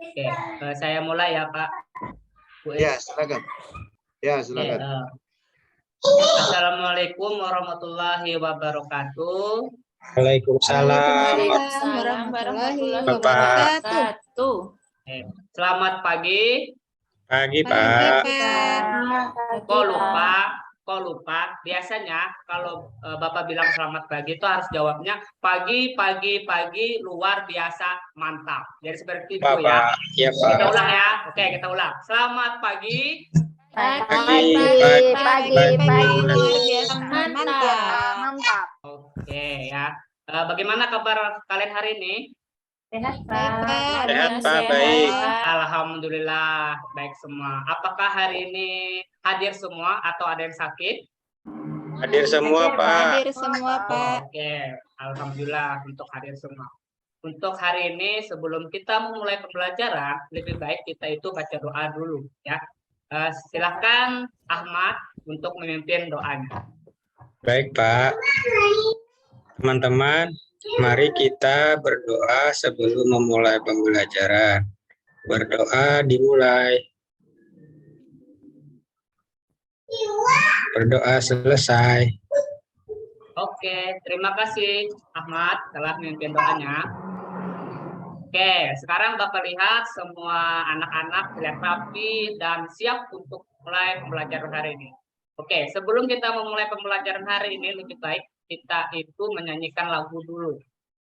Oke, saya mulai ya Pak. Bu Ya, Is. silakan. Ya, Oke, silakan. Assalamualaikum warahmatullahi wabarakatuh. Waalaikumsalam. warahmatullahi Bapak. wabarakatuh. Oke, selamat pagi. Pagi, Pagi, Pak. Pak. Kok lupa? Biasanya kalau Bapak bilang selamat pagi itu harus jawabnya pagi, pagi, pagi, luar biasa, mantap. Jadi seperti itu ya. Bapak. Ya, Pak. Kita ulang ya. Oke, kita ulang. Selamat pagi. Pagi. Luar biasa, mantap. Oke ya. Bagaimana kabar kalian hari ini? Sehat, Sehat, Pak. Baik. Alhamdulillah baik semua. Apakah hari ini hadir semua atau ada yang sakit? Hadir semua, Pak. Hadir semua, Pak. Oke, alhamdulillah untuk hadir semua. Untuk hari ini sebelum kita memulai pembelajaran, lebih baik kita itu baca doa dulu ya. Silakan Ahmad untuk memimpin doanya. Baik, Pak. Teman-teman, mari kita berdoa sebelum memulai pembelajaran. Berdoa dimulai. Berdoa selesai. Oke, terima kasih Ahmad telah memimpin doanya. Oke, sekarang Bapak lihat semua anak-anak terlihat rapi dan siap untuk mulai pembelajaran hari ini. Oke, sebelum kita memulai pembelajaran hari ini, lebih baik kita itu menyanyikan lagu dulu,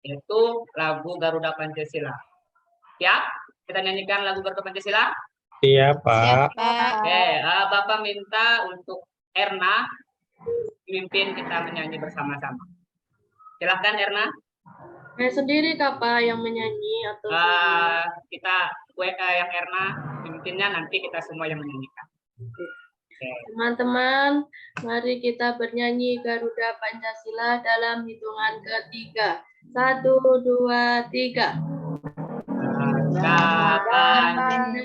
yaitu lagu Garuda Pancasila. Siap? Kita nyanyikan lagu Garuda Pancasila? Iya, Pak. Oke, Bapak minta untuk Erna memimpin kita menyanyi bersama-sama. Silakan Erna. Saya sendiri Kak Pak yang menyanyi atau Kita yang Erna memimpinnya, nanti kita semua yang menyanyikan. Oke. teman-teman, mari kita bernyanyi Garuda Pancasila dalam hitungan ketiga. 1, 2, 3.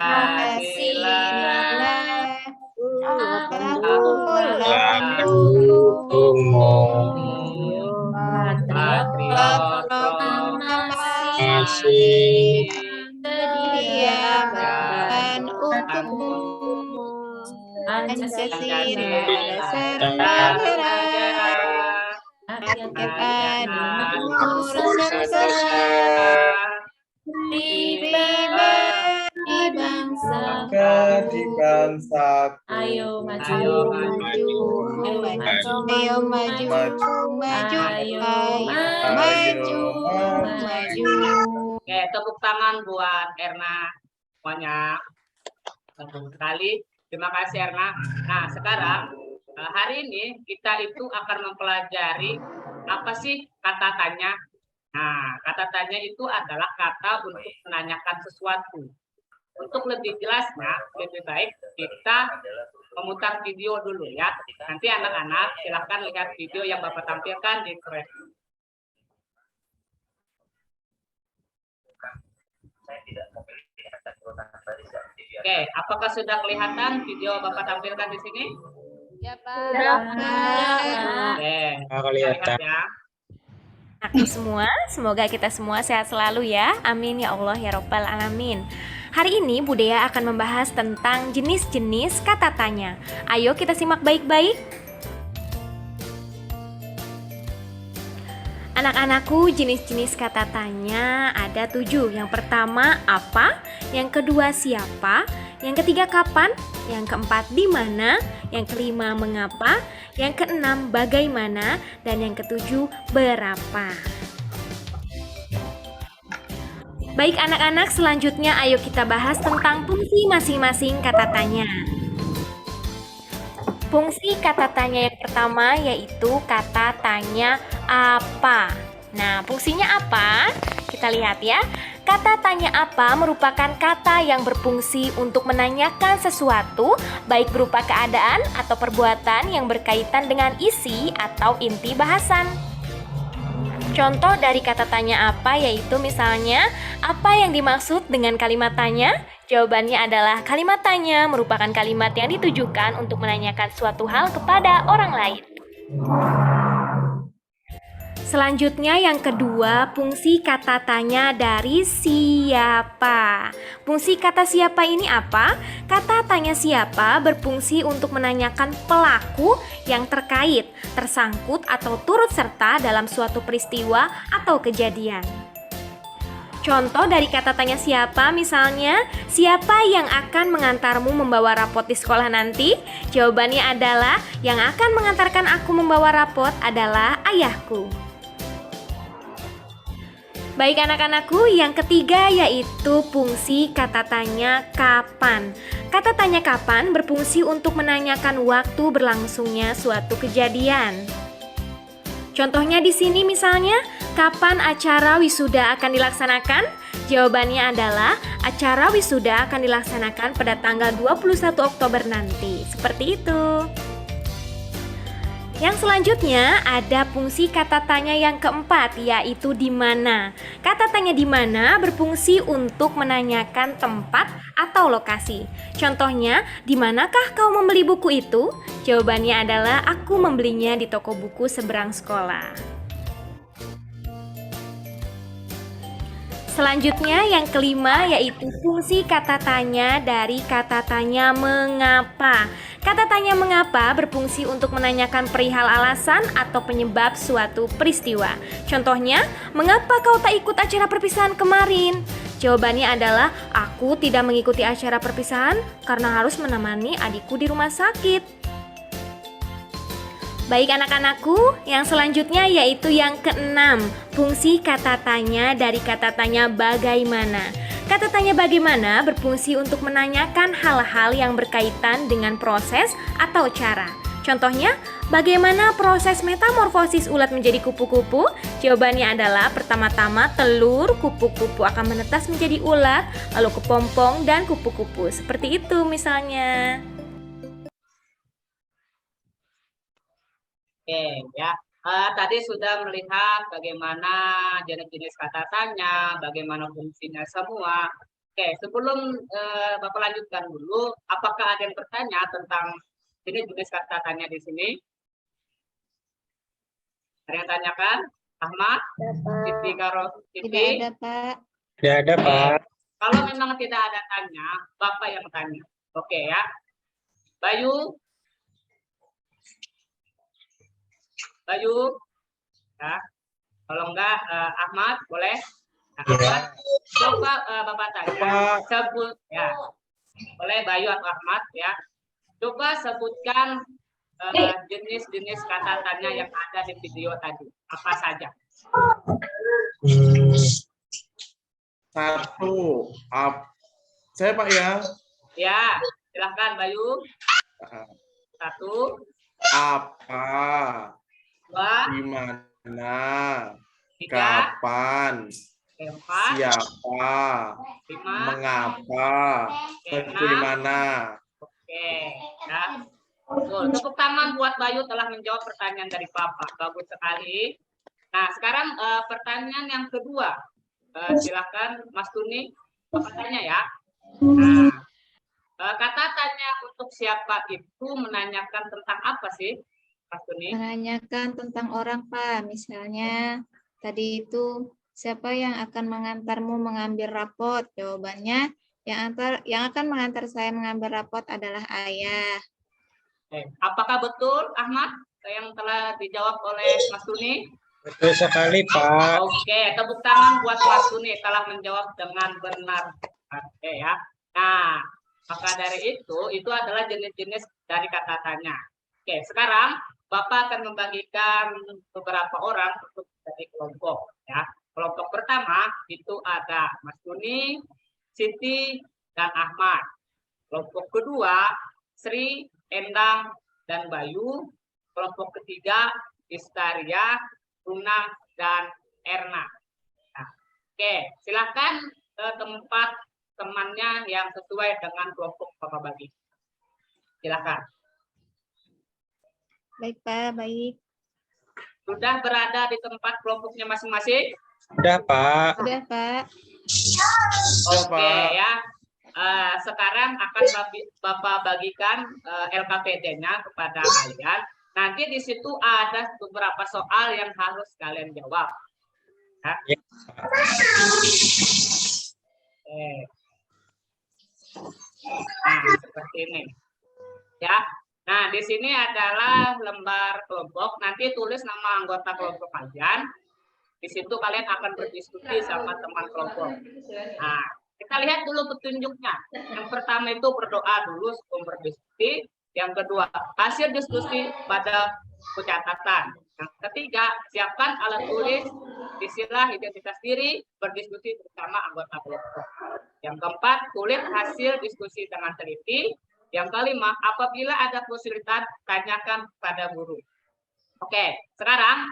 Pancasila patriot Masih Sedia bahkan untukmu. Pancasila dasar negara, rakyat makmur di bangsa. Ayo maju, Oke, tepuk tangan buat Erna semuanya. Sekali. Terima kasih Erna. Nah, sekarang hari ini kita itu akan mempelajari apa sih kata tanya. Nah, kata tanya itu adalah kata untuk menanyakan sesuatu. Untuk lebih jelasnya, lebih baik kita memutar video dulu ya. Nanti anak-anak silahkan lihat video yang Bapak tampilkan di screen. Oke, apakah sudah kelihatan video Bapak tampilkan di sini? Ya, Pak. Oke, kelihatan. lihat ya. Oke semua, semoga kita semua sehat selalu ya. Amin ya Allah ya Rabbal Alamin. Hari ini Bu Dea akan membahas tentang jenis-jenis kata tanya. Ayo kita simak baik-baik. Anak-anakku, jenis-jenis kata tanya ada 7. Yang pertama apa, yang kedua siapa, yang ketiga kapan, yang keempat di mana, yang kelima mengapa, yang keenam bagaimana, dan yang ketujuh berapa. Baik anak-anak, selanjutnya ayo kita bahas tentang fungsi masing-masing kata tanya. Fungsi kata tanya yang pertama yaitu kata tanya apa. Nah, fungsinya apa? Kita lihat ya. Kata tanya apa merupakan kata yang berfungsi untuk menanyakan sesuatu, baik berupa keadaan atau perbuatan yang berkaitan dengan isi atau inti bahasan. Contoh dari kata tanya apa yaitu misalnya, apa yang dimaksud dengan kalimat tanya? Jawabannya adalah kalimat tanya merupakan kalimat yang ditujukan untuk menanyakan suatu hal kepada orang lain. Selanjutnya yang kedua, fungsi kata tanya dari siapa. Fungsi kata siapa ini apa? Kata tanya siapa berfungsi untuk menanyakan pelaku yang terkait, tersangkut atau turut serta dalam suatu peristiwa atau kejadian. Contoh dari kata tanya siapa misalnya, siapa yang akan mengantarmu membawa rapot di sekolah nanti? Jawabannya adalah, yang akan mengantarkan aku membawa rapot adalah ayahku. Baik anak-anakku, yang ketiga yaitu fungsi kata tanya kapan. Kata tanya kapan berfungsi untuk menanyakan waktu berlangsungnya suatu kejadian. Contohnya di sini misalnya, kapan acara wisuda akan dilaksanakan? Jawabannya adalah acara wisuda akan dilaksanakan pada tanggal 21 Oktober nanti. Seperti itu. Yang selanjutnya ada fungsi kata tanya yang keempat, yaitu di mana. Kata tanya di mana berfungsi untuk menanyakan tempat atau lokasi. Contohnya, di manakah kau membeli buku itu? Jawabannya adalah aku membelinya di toko buku seberang sekolah. Selanjutnya yang kelima yaitu fungsi kata tanya dari kata tanya mengapa. Kata tanya mengapa berfungsi untuk menanyakan perihal alasan atau penyebab suatu peristiwa. Contohnya, mengapa kau tak ikut acara perpisahan kemarin? Jawabannya adalah, aku tidak mengikuti acara perpisahan karena harus menemani adikku di rumah sakit. Baik anak-anakku, yang selanjutnya yaitu yang keenam, fungsi kata tanya dari kata tanya bagaimana. Kata tanya bagaimana berfungsi untuk menanyakan hal-hal yang berkaitan dengan proses atau cara. Contohnya, bagaimana proses metamorfosis ulat menjadi kupu-kupu? Jawabannya adalah pertama-tama telur kupu-kupu akan menetas menjadi ulat, lalu kepompong dan kupu-kupu. Seperti itu misalnya. Oke, ya. Tadi sudah melihat bagaimana jenis-jenis kata tanya, bagaimana fungsinya semua. Oke, sebelum Bapak lanjutkan dulu, apakah ada yang bertanya tentang jenis-jenis kata tanya di sini? Ada yang tanyakan? Ahmad? Siti Karo? Tidak ada, Pak. Tidak ada, Pak. Kalau memang tidak ada tanya, Bapak yang tanya. Oke ya. Bayu? Bayu, ya. Kalau enggak Ahmad boleh. Nah, Ahmad, coba Bapak tanya, sebut ya. Boleh Bayu atau Ahmad ya. Coba sebutkan jenis-jenis kata tanya yang ada di video tadi. Apa saja? Satu, saya Pak ya. Ya, silahkan Bayu. Satu. Apa? Dua. Di mana? Tiga. Kapan? Empat. Siapa? Lima. Mengapa? Tentu di mana? Oke, ya. Betul. Tepuk tangan buat Bayu telah menjawab pertanyaan dari Papa. Bagus sekali. Nah, sekarang pertanyaan yang kedua. Silakan Mas Tuni, Bapak tanya ya. Nah, kata tanya untuk siapa itu menanyakan tentang apa sih, Mas Tuni? Menanyakan tentang orang, Pak. Misalnya, tadi itu siapa yang akan mengantarmu mengambil rapot? Jawabannya, yang akan mengantar saya mengambil rapot adalah ayah. Apakah betul, Ahmad, yang telah dijawab oleh Mas Tuni? Betul sekali, Pak. Oke, tepuk tangan buat Mas Tuni telah menjawab dengan benar. Oke ya. Nah, maka dari itu adalah jenis-jenis dari kata tanya. Oke, sekarang Bapak akan membagikan beberapa orang untuk jadi kelompok. Ya, kelompok pertama itu ada Mas Tuni, Siti, dan Ahmad. Kelompok kedua Sri, Endang, dan Bayu. Kelompok ketiga Istaria, Luna, dan Erna. Nah, oke, silakan ke tempat temannya yang sesuai dengan kelompok Bapak bagi. Silakan. Baik, Pak. Baik. Sudah berada di tempat kelompoknya masing-masing? Sudah, Pak. Sudah, Pak. Oke ya. Sekarang akan Bapak bagikan LKPD-nya kepada kalian. Nanti di situ ada beberapa soal yang harus kalian jawab. Ya. Ya. Oke. Nah, seperti ini. Ya. Nah, di sini adalah lembar kelompok. Nanti tulis nama anggota kelompok kalian. Di situ kalian akan berdiskusi sama teman kelompok. Nah, kita lihat dulu petunjuknya. Yang pertama itu berdoa dulu sebelum berdiskusi. Yang kedua, hasil diskusi pada catatan. Yang ketiga, siapkan alat tulis, isilah identitas diri, berdiskusi bersama anggota kelompok. Yang keempat, tulis hasil diskusi dengan teliti. Yang kelima, apabila ada kesulitan, tanyakan pada guru. Oke, sekarang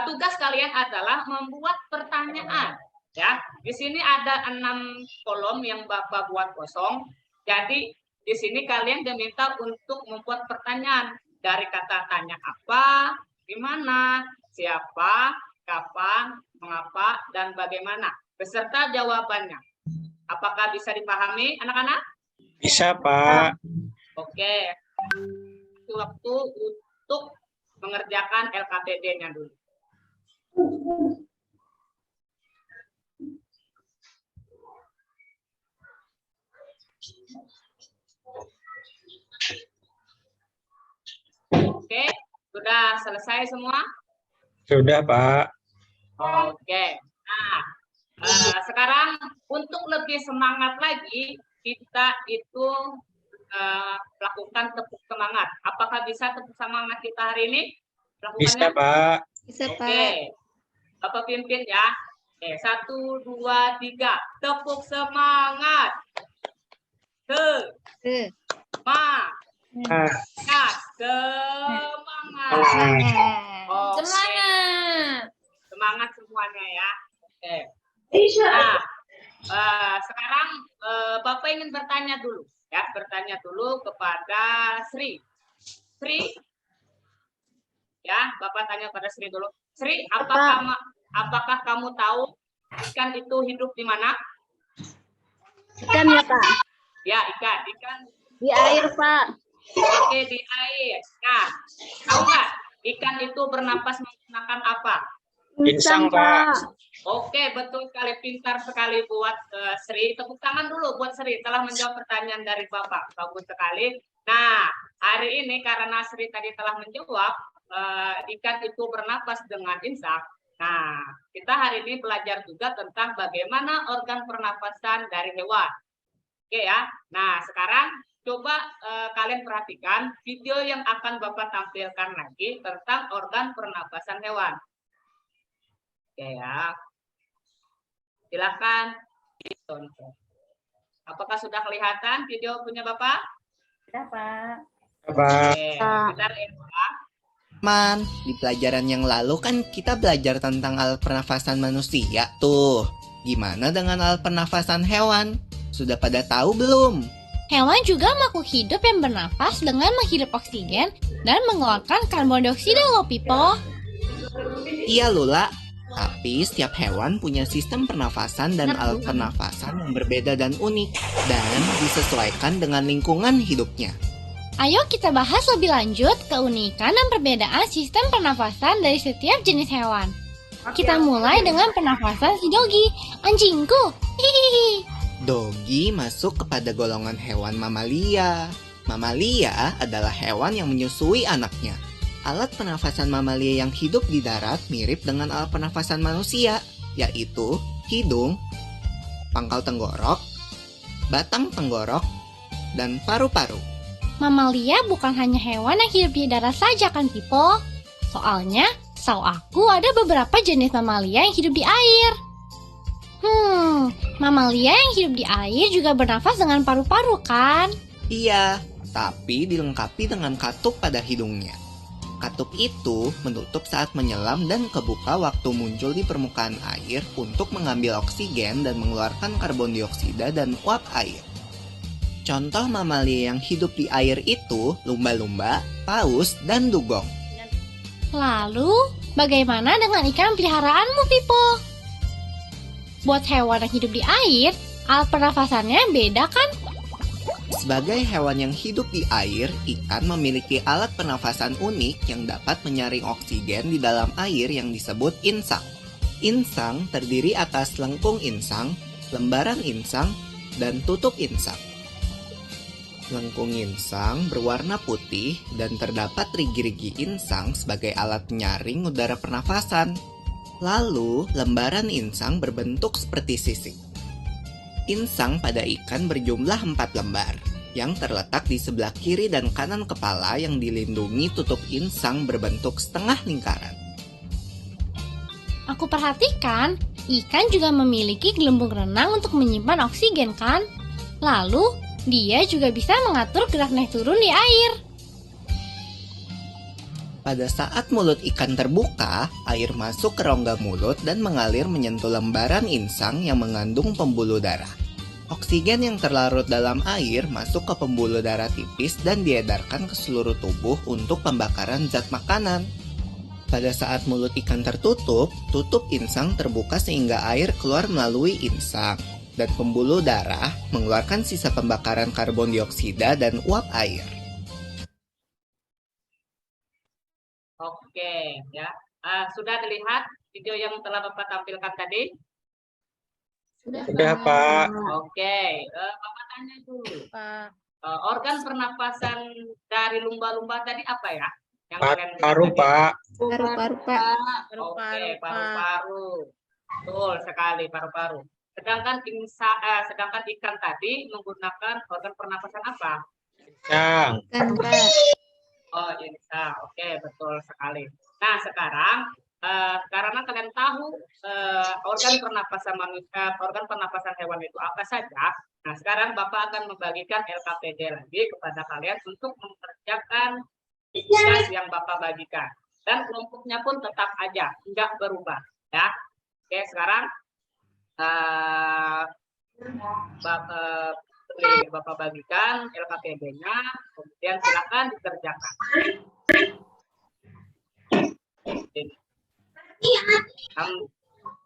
tugas kalian adalah membuat pertanyaan. Ya, di sini ada 6 kolom yang Bapak buat kosong. Jadi di sini kalian diminta untuk membuat pertanyaan dari kata tanya apa, di mana, siapa, kapan, mengapa, dan bagaimana, beserta jawabannya. Apakah bisa dipahami, anak-anak? Bisa, Pak. Oke. Waktu untuk mengerjakan LKPD-nya dulu. Oke, sudah selesai semua? Sudah, Pak. Oke. Nah, sekarang untuk lebih semangat lagi, kita itu lakukan tepuk semangat. Apakah bisa tepuk semangat kita hari ini? Bisa, Pak. Bisa, Oke. Pak. Bapak pimpin ya. Oke, 1, 2, 3. Tepuk semangat. Semangat. Ah, Semangat. Semangat. Oke. Semangat. Semangat semuanya ya. Oke. Bisa. Nah, sekarang Bapak ingin bertanya dulu. Ya, bertanya dulu kepada Sri. Sri. Ya, Bapak tanya pada Sri dulu. Sri, apakah kamu tahu ikan itu hidup di mana? Ikan ya Pak, Ya, ikan. Ikan. di air Pak. Oke, di air. Nah, tahu nggak ikan itu bernapas menggunakan apa? Insang, Pak. Oke, betul sekali. Pintar sekali buat Sri. Tepuk tangan dulu buat Sri telah menjawab pertanyaan dari Bapak. Bagus sekali. Nah, hari ini karena Sri tadi telah menjawab ikan itu bernapas dengan insang. Nah, kita hari ini belajar juga tentang bagaimana organ pernapasan dari hewan. Oke ya. Nah, sekarang coba kalian perhatikan video yang akan Bapak tampilkan lagi tentang organ pernapasan hewan. Oke ya. Silakan ditonton. Apakah sudah kelihatan video punya Bapak? Ya Pak. Pak. Oke, bentar ya Pak. Man, di pelajaran yang lalu kan kita belajar tentang alat pernafasan manusia tuh. Gimana dengan alat pernafasan hewan? Sudah pada tahu belum? Hewan juga makhluk hidup yang bernapas dengan menghirup oksigen dan mengeluarkan karbon dioksida loh, Pipo. Iya Lula, tapi setiap hewan punya sistem pernafasan dan alat pernafasan yang berbeda dan unik dan disesuaikan dengan lingkungan hidupnya. Ayo kita bahas lebih lanjut keunikan dan perbedaan sistem pernafasan dari setiap jenis hewan. Kita mulai dengan pernafasan si Dogi, anjingku. Hihihi. Dogi masuk kepada golongan hewan mamalia. Mamalia adalah hewan yang menyusui anaknya. Alat pernafasan mamalia yang hidup di darat mirip dengan alat pernafasan manusia, yaitu hidung, pangkal tenggorok, batang tenggorok, dan paru-paru. Mamalia bukan hanya hewan yang hidup di darat saja kan, Pipo? Soalnya, setahu aku ada beberapa jenis mamalia yang hidup di air. Mamalia yang hidup di air juga bernafas dengan paru-paru kan? Iya, tapi dilengkapi dengan katup pada hidungnya. Katup itu menutup saat menyelam dan kebuka waktu muncul di permukaan air untuk mengambil oksigen dan mengeluarkan karbon dioksida dan uap air. Contoh mamalia yang hidup di air itu lumba-lumba, paus, dan dugong. Lalu, bagaimana dengan ikan peliharaanmu, Pipo? Buat hewan yang hidup di air, alat pernafasannya beda kan? Sebagai hewan yang hidup di air, ikan memiliki alat pernafasan unik yang dapat menyaring oksigen di dalam air yang disebut insang. Insang terdiri atas lengkung insang, lembaran insang, dan tutup insang. Lengkung insang berwarna putih dan terdapat rigi-rigi insang sebagai alat penyaring udara pernafasan. Lalu, lembaran insang berbentuk seperti sisik. Insang pada ikan berjumlah 4 lembar, yang terletak di sebelah kiri dan kanan kepala yang dilindungi tutup insang berbentuk setengah lingkaran. Aku perhatikan, ikan juga memiliki gelembung renang untuk menyimpan oksigen kan? Lalu, dia juga bisa mengatur gerak naik turun di air. Pada saat mulut ikan terbuka, air masuk ke rongga mulut dan mengalir menyentuh lembaran insang yang mengandung pembuluh darah. Oksigen yang terlarut dalam air masuk ke pembuluh darah tipis dan diedarkan ke seluruh tubuh untuk pembakaran zat makanan. Pada saat mulut ikan tertutup, tutup insang terbuka sehingga air keluar melalui insang, dan pembuluh darah mengeluarkan sisa pembakaran karbon dioksida dan uap air. Oke, ya. Sudah terlihat video yang telah Bapak tampilkan tadi? Sudah, Pak. Oke, Bapak tanya dulu. Organ pernapasan dari lumba-lumba tadi apa ya? Yang kalian lihat Paru, tadi? Pak. Paru-paru, Pak. Oke, paru-paru. Betul sekali, paru-paru. Sedangkan ikan tadi menggunakan organ pernapasan apa? Insang. Kan, Pak. Oh, insang. Oke, betul sekali. Nah, sekarang karena kalian tahu organ pernapasan manusia, organ pernapasan hewan itu apa saja. Nah, sekarang Bapak akan membagikan LKPD lagi kepada kalian untuk mengerjakan tugas yang Bapak bagikan. Dan kelompoknya pun tetap aja, tidak berubah. Ya. Oke, sekarang Bapak bagikan LKPD-nya, kemudian silakan dikerjakan.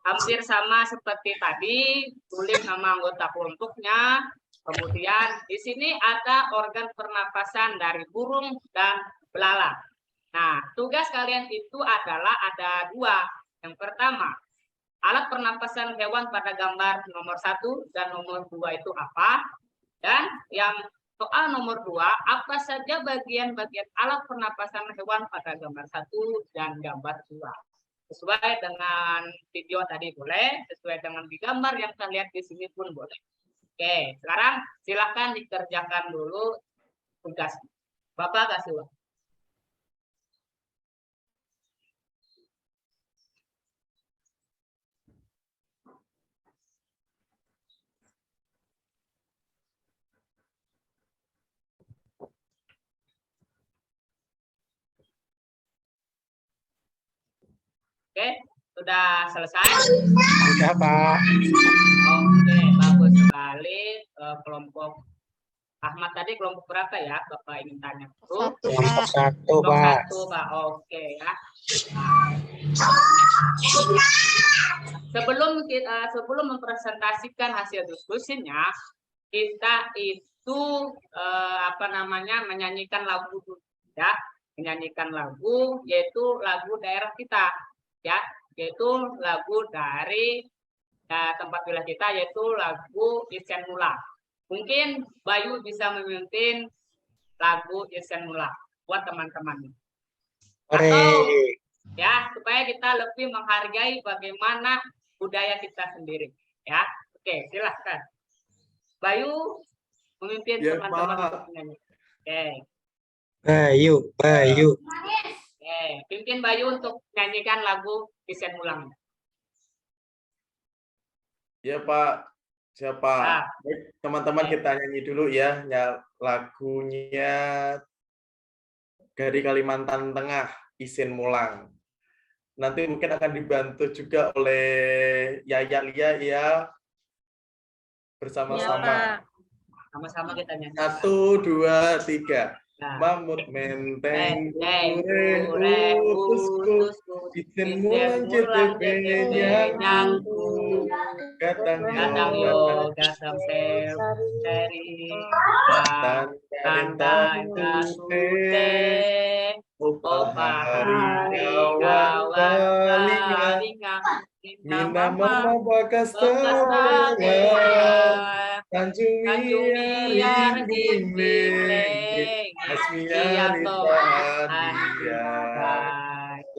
Hampir sama seperti tadi, tulis nama anggota kelompoknya. Kemudian di sini ada organ pernapasan dari burung dan belalang. Nah, tugas kalian itu adalah ada 2. Yang pertama, alat pernapasan hewan pada gambar nomor 1 dan nomor 2 itu apa? Dan yang soal nomor 2, apa saja bagian-bagian alat pernapasan hewan pada gambar 1 dan gambar 2? Sesuai dengan video tadi boleh, sesuai dengan di gambar yang kita lihat di sini pun boleh. Oke, sekarang silakan dikerjakan dulu tugas. Bapak kasih waktu. Oke, sudah selesai? Sudah, Pak. Oke, bagus sekali. Kelompok Ahmad tadi kelompok berapa ya? Bapak ingin tanya. Kelompok 1, Kelompok Pak. 1, Pak. Oke ya. Sebelum mempresentasikan hasil diskusinya, kita itu menyanyikan lagu dulu ya. Menyanyikan lagu, yaitu lagu daerah kita. Ya, yaitu lagu dari tempat wilayah kita, yaitu lagu Isen Mula. Mungkin Bayu bisa memimpin lagu Isen Mula buat teman-teman. Atau ya, supaya kita lebih menghargai bagaimana budaya kita sendiri. Ya, oke, silahkan. Bayu memimpin teman-teman untuk menyanyi. Oke. Bayu. Oke, pimpin Bayu untuk nyanyikan lagu Isen Mulang. Ya, Pak. Siapa? Nah. Teman-teman kita nyanyi dulu ya. Lagunya dari Kalimantan Tengah, Isen Mulang. Nanti mungkin akan dibantu juga oleh Yaya Lia ya. Bersama-sama. Sama-sama kita nyanyi. 1, 2, 3. Mamut menteng utus Isen Mulang JTP nyangku Gatang Gatang yo, yo, gatang seri, tanda sute, opa hari kawan kalinga, Mina mama bakas tengah, Tanjung miar himbing, Asmiar dia.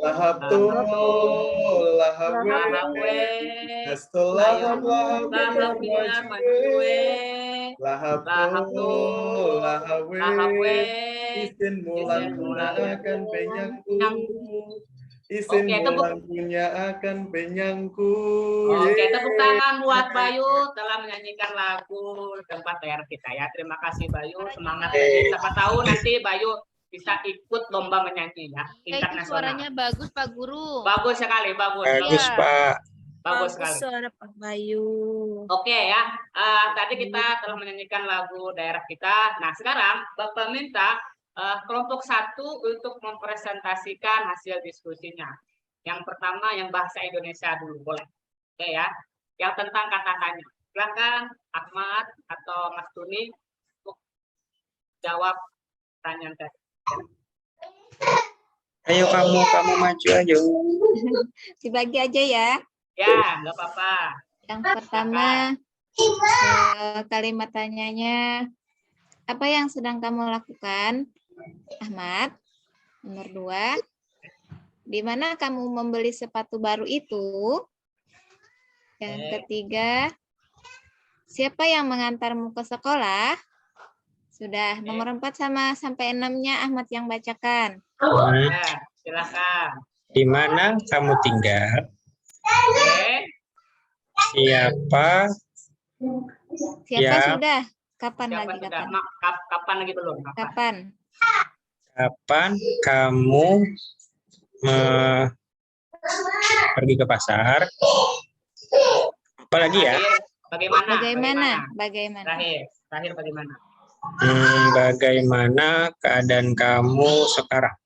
Lahap tu, lahap we, Hasto lahap lahap binar majue, lahap tu, lahap we, Isin mulan punya akan penyangku, Isin Oke, mulan punya akan penyangku. Oke, tepuk tangan buat Bayu telah menyanyikan lagu tempat daerah kita ya. Terima kasih Bayu, semangat lagi. Siapa tahu nanti Bayu bisa ikut lomba menyanyi ya, tingkat nasional. Suaranya bagus Pak Guru. Bagus sekali, bagus. Bagus, Iya. Pak. Bagus sekali. suara Pak Bayu. Oke ya, tadi kita telah menyanyikan lagu daerah kita. Nah sekarang Bapak minta kelompok 1 untuk mempresentasikan hasil diskusinya. Yang pertama yang bahasa Indonesia dulu, boleh? Oke ya, yang tentang kata-katanya. Silakan Ahmad atau Mas Tuni untuk jawab pertanyaan tadi. Ayo kamu maju aja. Dibagi aja ya. Ya, nggak apa-apa. Yang pertama, kalimat tanyanya, apa yang sedang kamu lakukan, Ahmad? Nomor 2, di mana kamu membeli sepatu baru itu? Yang ketiga, siapa yang mengantarmu ke sekolah? Sudah, nomor 4 sampai 6-nya Ahmad yang bacakan. Ya, silakan. Di mana kamu tinggal? Oke. Siapa? Siapa Ya. sudah? Kapan Siapa lagi? sudah? Kapan? Kapan lagi belum? Kapan? Kapan kamu pergi ke pasar? Apalagi ya? Bagaimana? Bagaimana? Terakhir bagaimana? Bagaimana keadaan kamu sekarang?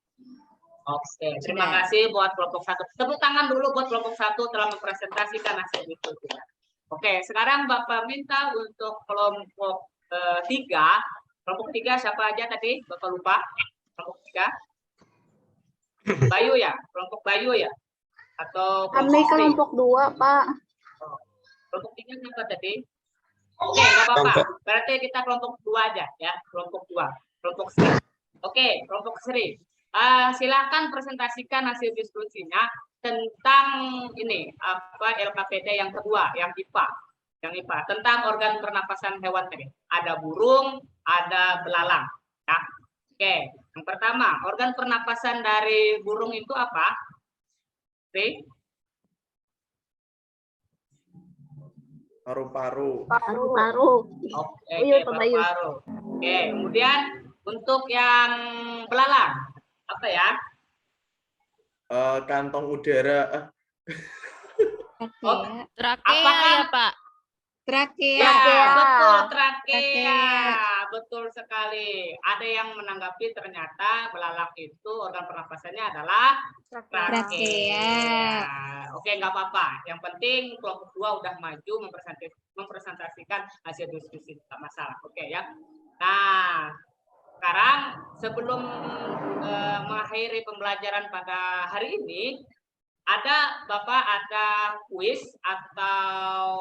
Oke, terima kasih buat kelompok 1. Tepuk tangan dulu buat kelompok 1 telah mempresentasikan hasil diskusi. Oke, sekarang Bapak minta untuk kelompok 3. Kelompok 3 siapa aja tadi? Bapak lupa. Kelompok 3. Bayu ya? Kelompok Bayu ya? Atau Kami kelompok 2, Pak. Kelompok 3 siapa tadi? Oke, nggak apa-apa. Berarti kita kelompok 2 aja ya. Kelompok 2. Kelompok Sri. Oke, kelompok Sri. Silakan presentasikan hasil diskusinya tentang ini LKPD yang kedua, yang IPA, tentang organ pernapasan hewan tadi. Ada burung, ada belalang. Ya. Oke, yang pertama, organ pernapasan dari burung itu apa? Sri? Paru-paru. Paru-paru. Oke, Bayu. paru-paru. Oke, kemudian untuk yang belalang apa ya? Kantong udara. Trakea ya, Pak. Trakea. Ya, betul, trakea. Betul sekali. Ada yang menanggapi ternyata belalang itu organ pernapasannya adalah trakea. Oke, nggak apa-apa. Yang penting kelompok 2 udah maju mempresentasikan hasil diskusi, nggak masalah. Oke ya. Nah, sekarang sebelum mengakhiri pembelajaran pada hari ini, Bapak ada kuis atau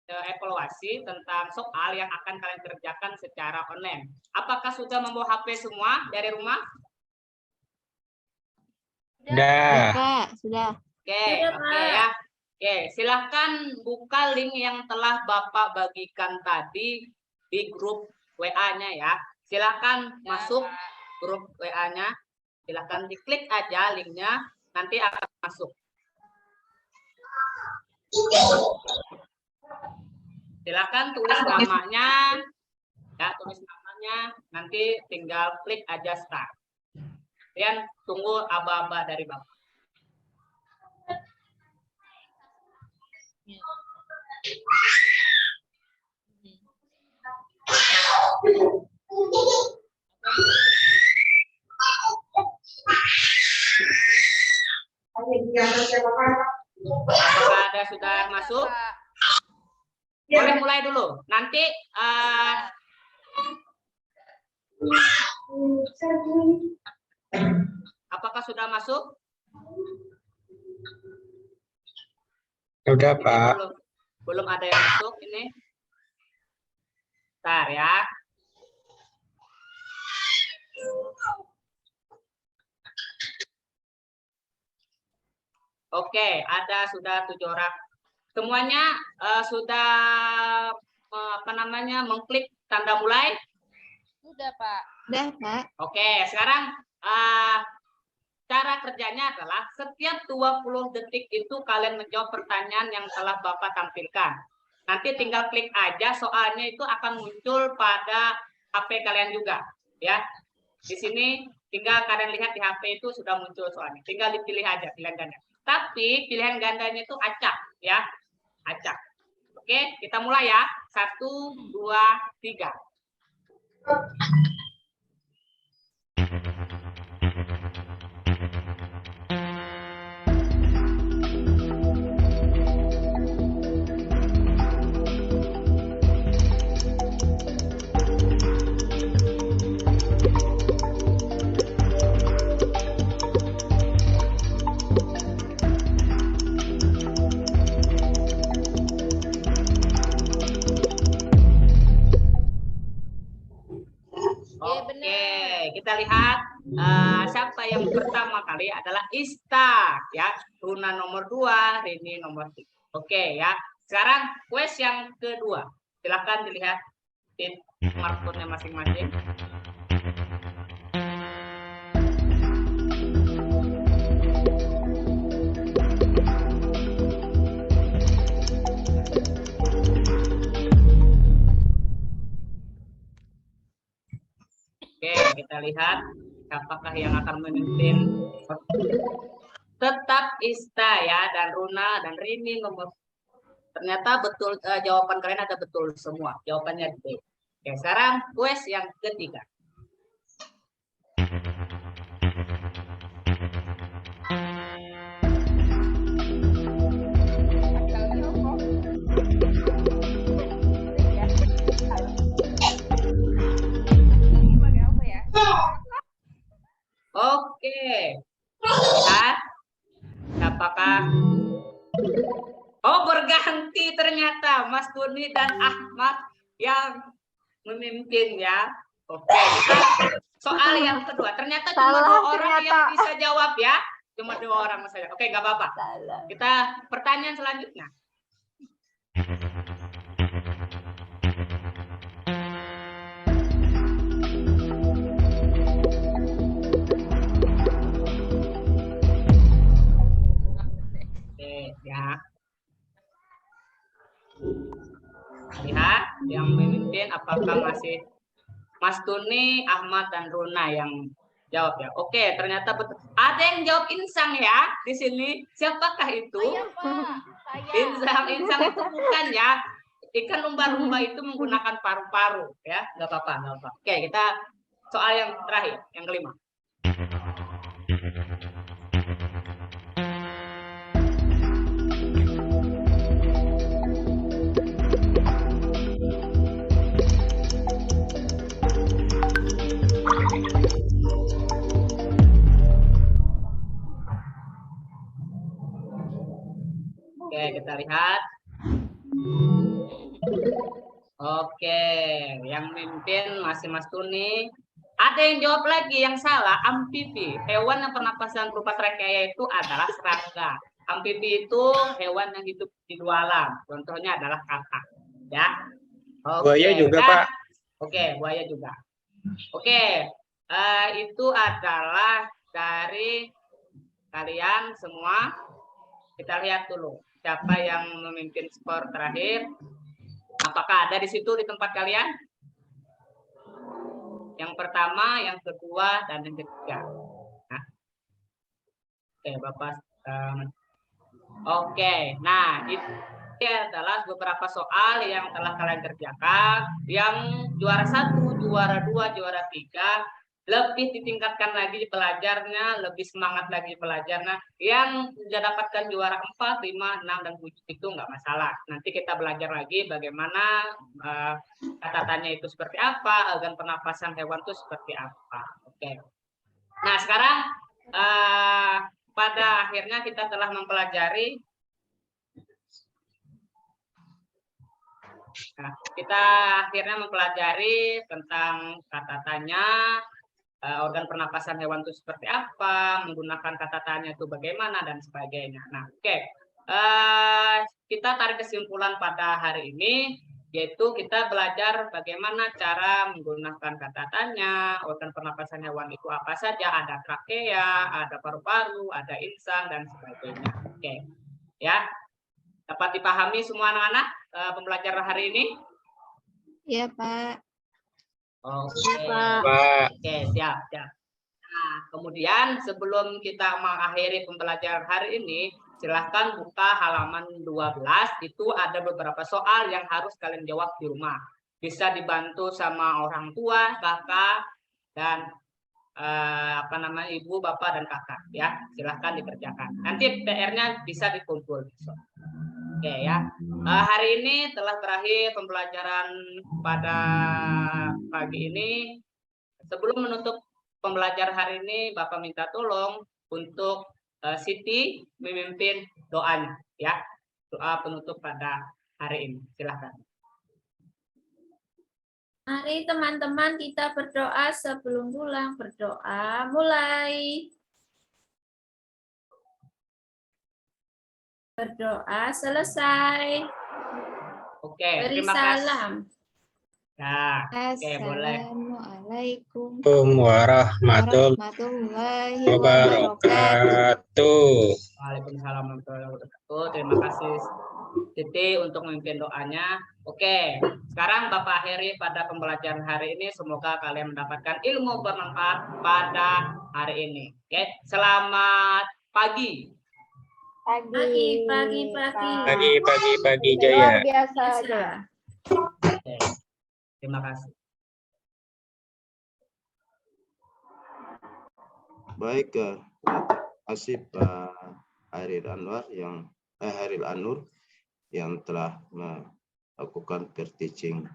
evaluasi tentang soal yang akan kalian kerjakan secara online. Apakah sudah membawa HP semua dari rumah? Sudah. Oke ya. Oke, silahkan buka link yang telah Bapak bagikan tadi di grup WA-nya ya. Silahkan masuk grup WA-nya. Silahkan diklik aja linknya, nanti akan masuk. Silakan tulis namanya, ya tulis namanya, nanti tinggal klik aja start. Kemudian tunggu aba-aba dari Bapak. Apakah ada sudah masuk? Saya mulai dulu. Nanti apakah sudah masuk? Sudah, Ini Pak. belum ada yang masuk ini. Bentar ya. Oke, ada sudah 7 orang. Semuanya sudah mengklik tanda mulai? Sudah, Pak. Udah, Pak. Oke, sekarang cara kerjanya adalah setiap 20 detik itu kalian menjawab pertanyaan yang telah Bapak tampilkan. Nanti tinggal klik aja, soalnya itu akan muncul pada HP kalian juga, ya. Di sini tinggal kalian lihat di HP itu sudah muncul soalnya. Tinggal dipilih aja pilihan ganda. Tapi pilihan gandanya itu acak, ya. Acak. Oke, kita mulai ya. 1, 2, 3. Oke, kita lihat siapa yang pertama kali adalah Ista, ya. Runa nomor 2, Rini nomor 3. Oke, ya. Sekarang quest yang kedua. Silakan dilihat di smartphone-nya masing-masing. Oke, kita lihat apakah yang akan memimpin. Tetap Ista, ya, dan Runa dan Rini nomor. Ternyata betul, jawaban kalian ada betul semua. Jawabannya D. Oke, sekarang quest yang ketiga. Oke. Lihat. Apakah berganti ternyata Mas Tuni dan Ahmad yang memimpin, ya. Oke, kita soal yang kedua. Ternyata cuma 2 orang yang bisa jawab, ya. Cuma 2 orang saja. Oke, nggak apa-apa. Kita pertanyaan selanjutnya. Ya. Lihat yang memimpin apakah masih Mas Tuni, Ahmad dan Runa yang jawab, ya. Oke, ternyata betul. Ada yang jawab insang, ya, di sini. Siapakah itu? Insang itu bukan, ya. Ikan lumba-lumba itu menggunakan paru-paru, ya. Nggak apa-apa, nggak apa-apa. Oke, kita soal yang terakhir, yang kelima. Oke, kita lihat. Oke, yang memimpin masih Mas Tuni. Ada yang jawab lagi yang salah, amfibi. Hewan yang pernapasan berupa trachea itu adalah serangga. Amfibi itu hewan yang hidup di 2 alam. Contohnya adalah katak, ya. Oke, Buaya juga, Pak. Oke, buaya juga. Oke, itu adalah dari kalian semua. Kita lihat dulu siapa yang memimpin skor terakhir. Apakah ada di situ di tempat kalian? Yang pertama, yang kedua, dan yang ketiga. Nah. Oke, Bapak. Oke, nah itu adalah beberapa soal yang telah kalian kerjakan. Yang juara 1, juara 2, juara 3 lebih ditingkatkan lagi belajarnya, lebih semangat lagi belajarnya. Yang sudah dapatkan juara 4, 5, 6, dan 7 itu nggak masalah. Nanti kita belajar lagi bagaimana kata tanya itu seperti apa, organ pernapasan hewan itu seperti apa. Oke. Nah, sekarang pada akhirnya kita telah mempelajari. Nah, kita akhirnya mempelajari tentang kata tanya, organ pernapasan hewan itu seperti apa, menggunakan kata tanya itu bagaimana, dan sebagainya. Nah, oke. Kita tarik kesimpulan pada hari ini, yaitu kita belajar bagaimana cara menggunakan kata tanya, organ pernapasan hewan itu apa saja, ada trakea, ada paru-paru, ada insang, dan sebagainya. Oke. Ya. Dapat dipahami semua anak-anak pembelajaran hari ini? Iya, Pak. Oke, Pak. Oke, siap. Nah, kemudian sebelum kita mengakhiri pembelajaran hari ini, silahkan buka halaman 12. Itu ada beberapa soal yang harus kalian jawab di rumah. Bisa dibantu sama orang tua, kakak, dan ibu, bapak, dan kakak. Ya, silahkan dikerjakan. Nanti PR-nya bisa dikumpul. Oke ya, hari ini telah berakhir pembelajaran pada pagi ini. Sebelum menutup pembelajaran hari ini, Bapak minta tolong untuk Siti memimpin doanya, ya, doa penutup pada hari ini. Silakan. Mari teman-teman kita berdoa sebelum pulang. Berdoa mulai. Berdoa selesai. Oke, Beri terima kasih. salam. Ya, oke, boleh. Assalamualaikum Warahmatullahi wabarakatuh. Waalaikumsalam warahmatullahi wabarakatuh. Terima kasih Siti untuk memimpin doanya. Oke, sekarang Bapak akhiri pada pembelajaran hari ini. Semoga kalian mendapatkan ilmu bermanfaat pada hari ini. Oke, selamat pagi. Pagi. Pagi Jaya. Biasa. Oke, terima kasih. Baik, terima kasih Pak Hairil Anur yang telah melakukan per-teaching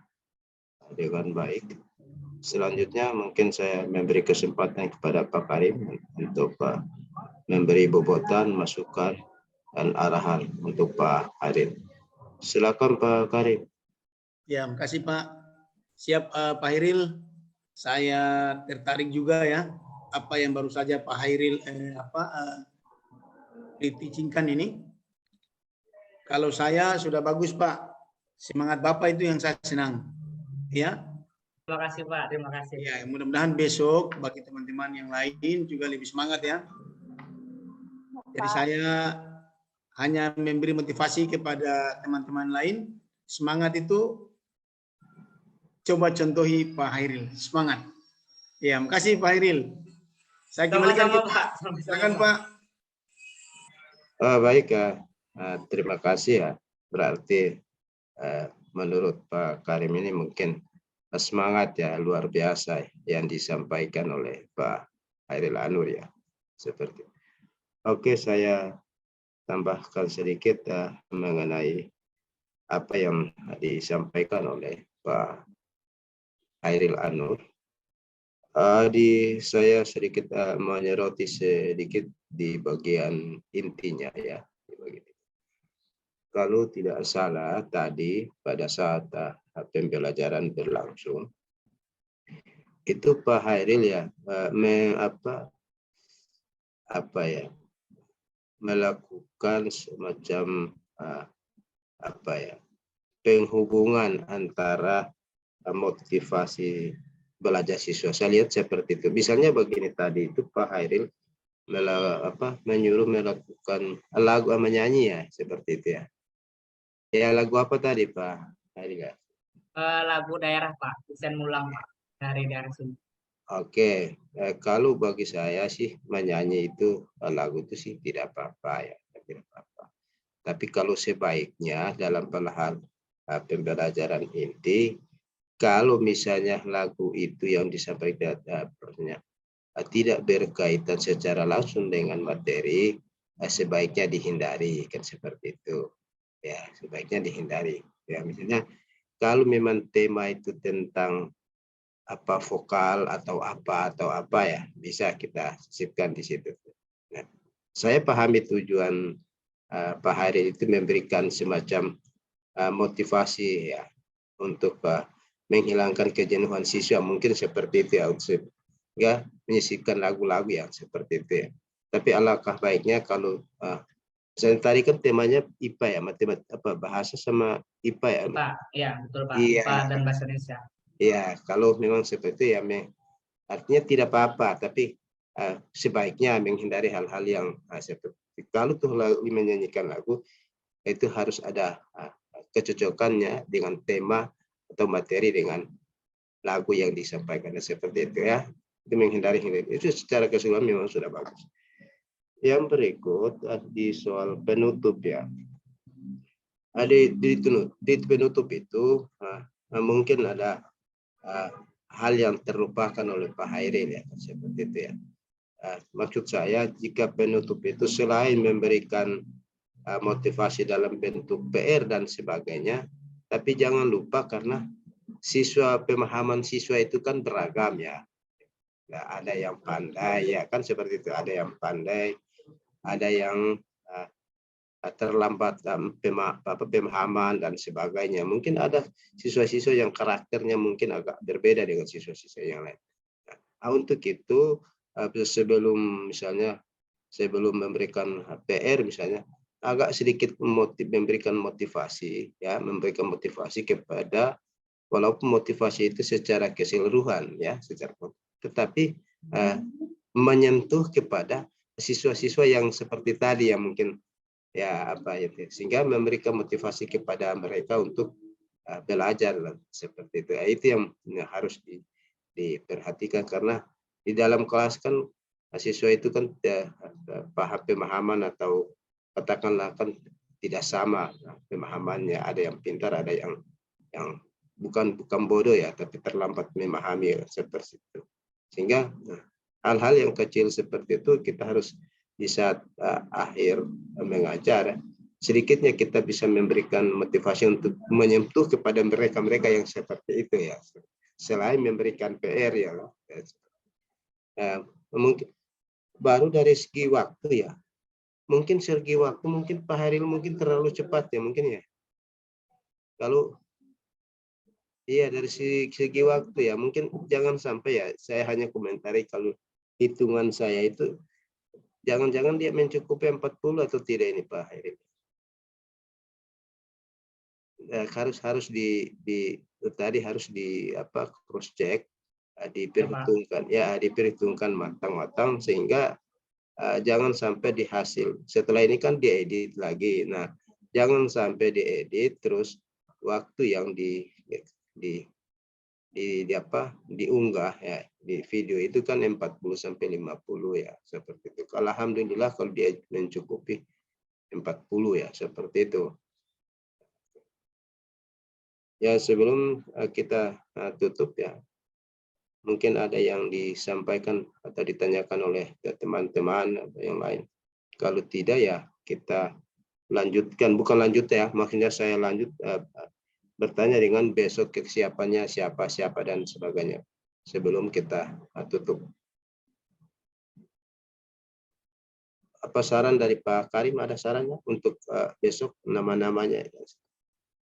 dengan baik. Selanjutnya mungkin saya memberi kesempatan kepada Pak Karim untuk memberi bobotan, masukan, dan arahan untuk Pak Hairil. Silakan Pak Karim. Ya, makasih Pak. Siap Pak Hairil. Saya tertarik juga ya apa yang baru saja Pak Hairil diteachingkan ini. Kalau saya sudah bagus Pak. Semangat Bapak itu yang saya senang. Ya. Terima kasih Pak, terima kasih. Ya, mudah-mudahan besok bagi teman-teman yang lain juga lebih semangat ya. Jadi saya hanya memberi motivasi kepada teman-teman lain. Semangat itu coba contohi Pak Hairil. Semangat. Ya, makasih Pak Hairil. Saya kembalikan Pak. Silakan Pak. Baik terima kasih ya. Berarti menurut Pak Karim ini mungkin semangat ya luar biasa yang disampaikan oleh Pak Hairil Anur ya. Seperti. Oke, saya tambahkan sedikit mengenai apa yang disampaikan oleh Pak Hairil Anur. Saya sedikit menyoroti sedikit di bagian intinya ya. Kalau tidak salah tadi pada saat pembelajaran berlangsung itu Pak Hairil ya melakukan semacam penghubungan antara motivasi belajar siswa. Saya lihat seperti itu. Misalnya begini tadi itu Pak Hairil menyuruh melakukan lagu menyanyi ya seperti itu ya. Ya lagu apa tadi Pak Hairil? Lagu daerah Pak, Isen Mulang Pak, dari daerah sini. Oke, kalau bagi saya sih menyanyi itu lagu itu sih tidak apa-apa ya, tidak apa-apa. Tapi kalau sebaiknya dalam pembelajaran inti, kalau misalnya lagu itu yang disampaikan tidak berkaitan secara langsung dengan materi, sebaiknya dihindari, kan seperti itu. Ya, sebaiknya dihindari. Ya, misalnya kalau memang tema itu tentang apa vokal atau apa ya, bisa kita sisipkan di situ. Nah, saya pahami tujuan Pak Hairil itu memberikan semacam motivasi ya untuk menghilangkan kejenuhan siswa, mungkin seperti itu ya, menyisipkan lagu-lagu yang seperti itu ya. Tapi alangkah baiknya kalau saya tadi kan temanya IPA ya, matematika apa bahasa sama IPA ya. Pak, ya betul Pak. Iya. IPA dan bahasa Indonesia. Iya, kalau memang seperti itu ya, artinya tidak apa-apa, tapi sebaiknya menghindari hal-hal yang seperti kalau tuh menyanyikan lagu itu harus ada kecocokannya dengan tema atau materi dengan lagu yang disampaikan seperti itu ya. Itu menghindari itu secara keseluruhan memang sudah bagus. Yang berikut di soal penutup ya. Di penutup itu mungkin ada hal yang terlupakan oleh Pak Hairil ya, seperti itu ya. Maksud saya jika penutup itu selain memberikan motivasi dalam bentuk PR dan sebagainya, tapi jangan lupa karena pemahaman siswa itu kan beragam ya. Nah, ada yang pandai ya kan seperti itu, ada yang pandai, ada yang terlambat pemahaman dan sebagainya. Mungkin ada siswa-siswa yang karakternya mungkin agak berbeda dengan siswa-siswa yang lain. Nah, untuk itu sebelum memberikan PR misalnya agak sedikit memberikan motivasi ya, memberikan motivasi kepada, walaupun motivasi itu secara keseluruhan ya, tetapi menyentuh kepada siswa-siswa yang seperti tadi yang mungkin ya sehingga memberikan motivasi kepada mereka untuk belajar seperti itu. Itu yang harus diperhatikan karena di dalam kelas kan siswa itu kan pemahaman atau katakanlah kan tidak sama pemahamannya, ada yang pintar, ada yang bukan bodoh ya, tapi terlambat memahami seperti itu. Sehingga hal-hal yang kecil seperti itu kita harus di saat akhir mengajar sedikitnya kita bisa memberikan motivasi untuk menyentuh kepada mereka yang seperti itu ya, selain memberikan PR ya. Mungkin baru dari segi waktu ya, mungkin Pak Hairil mungkin terlalu cepat ya mungkin ya. Kalau iya dari segi waktu ya mungkin jangan sampai ya, saya hanya komentari kalau hitungan saya itu jangan-jangan dia mencukupi 40 atau tidak ini Pak Hairil. Harus cross check, diperhitungkan matang-matang sehingga jangan sampai di hasil setelah ini kan diedit lagi. Nah, jangan sampai diedit terus waktu yang diunggah ya di video itu kan 40 sampai 50 ya, seperti itu. Alhamdulillah kalau dia mencukupi 40 ya, seperti itu. Ya, sebelum kita tutup ya, mungkin ada yang disampaikan atau ditanyakan oleh teman-teman atau yang lain. Kalau tidak ya kita lanjutkan, bukan lanjut ya, maksudnya saya lanjut bertanya dengan besok kesiapannya siapa dan sebagainya sebelum kita tutup. Apa saran dari Pak Karim, ada sarannya untuk besok nama-namanya?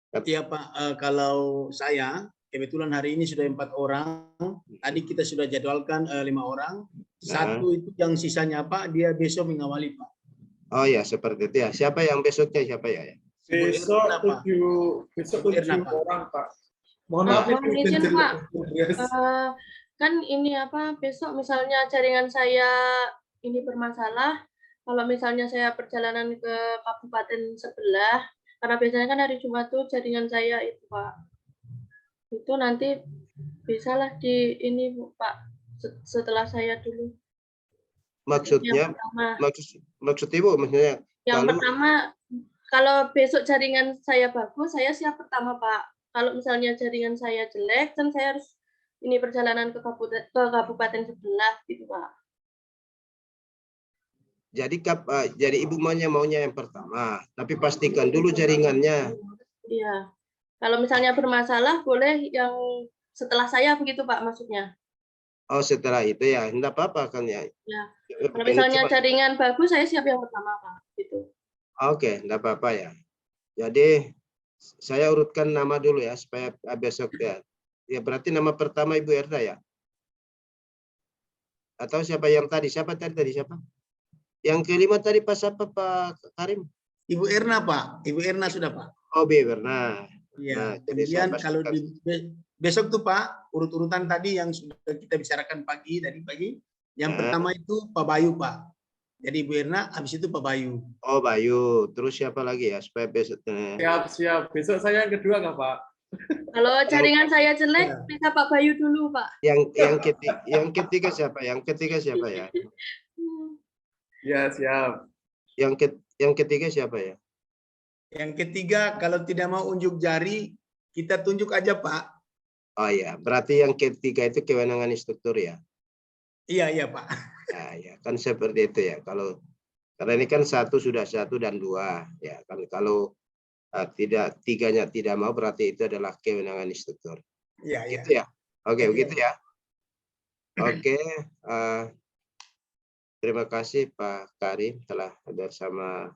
Iya Pak, kalau saya kebetulan hari ini sudah 4 orang, tadi kita sudah jadwalkan 5 orang, satu itu yang sisanya Pak, dia besok mengawali Pak. Oh ya, seperti itu ya. Siapa yang besoknya, siapa ya? Besok 7 orang Pak. Mohon maaf izin Pak, kan ini besok misalnya jaringan saya ini bermasalah, kalau misalnya saya perjalanan ke kabupaten sebelah, karena biasanya kan hari Jumat tuh jaringan saya itu Pak, itu nanti bisalah di ini Pak setelah saya dulu. Maksudnya maksud Ibu maksudnya yang pertama, kalau besok jaringan saya bagus, saya siap pertama Pak. Kalau misalnya jaringan saya jelek, kan saya harus ini perjalanan ke kabupaten sebelah gitu Pak. Jadi Ibu maunya yang pertama, tapi pastikan dulu jaringannya. Iya. Kalau misalnya bermasalah boleh yang setelah saya begitu Pak maksudnya. Oh, setelah itu ya, enggak apa-apa kan ya. Ya. Kalau Ini misalnya cuma- jaringan bagus saya siap yang pertama Pak gitu. Oke, enggak apa-apa ya. Jadi saya urutkan nama dulu ya supaya besok ya. Ya berarti nama pertama Ibu Erna ya. Atau siapa yang tadi? Siapa tadi siapa? Yang kelima tadi Pak siapa Pak Karim? Ibu Erna Pak, Ibu Erna sudah Pak. Oh, Bu Erna. Iya. Nah, jadi saya Kemudian kalau besok tuh Pak, urut-urutan tadi yang sudah kita bicarakan pagi. Yang pertama itu Pak Bayu Pak. Jadi Ibu Erna, habis itu Pak Bayu. Oh, Bayu. Terus siapa lagi ya supaya besok? Siap. Besok saya yang kedua nggak Pak? Kalau jaringan saya jelek bisa Pak Bayu dulu Pak. Yang ketiga siapa? Yang ketiga siapa ya? Ya, siap. Yang ketiga siapa ya? Yang ketiga, kalau tidak mau unjuk jari, kita tunjuk aja Pak. Oh ya, berarti yang ketiga itu kewenangan instruktur ya? Iya Pak. Ya, kan seperti itu ya. Karena ini kan satu dan dua ya kan. Kalau tiganya tidak mau berarti itu adalah kewenangan instruktur. Iya. Gitu ya. Oke, begitu ya. Oke. Terima kasih Pak Karim telah bersama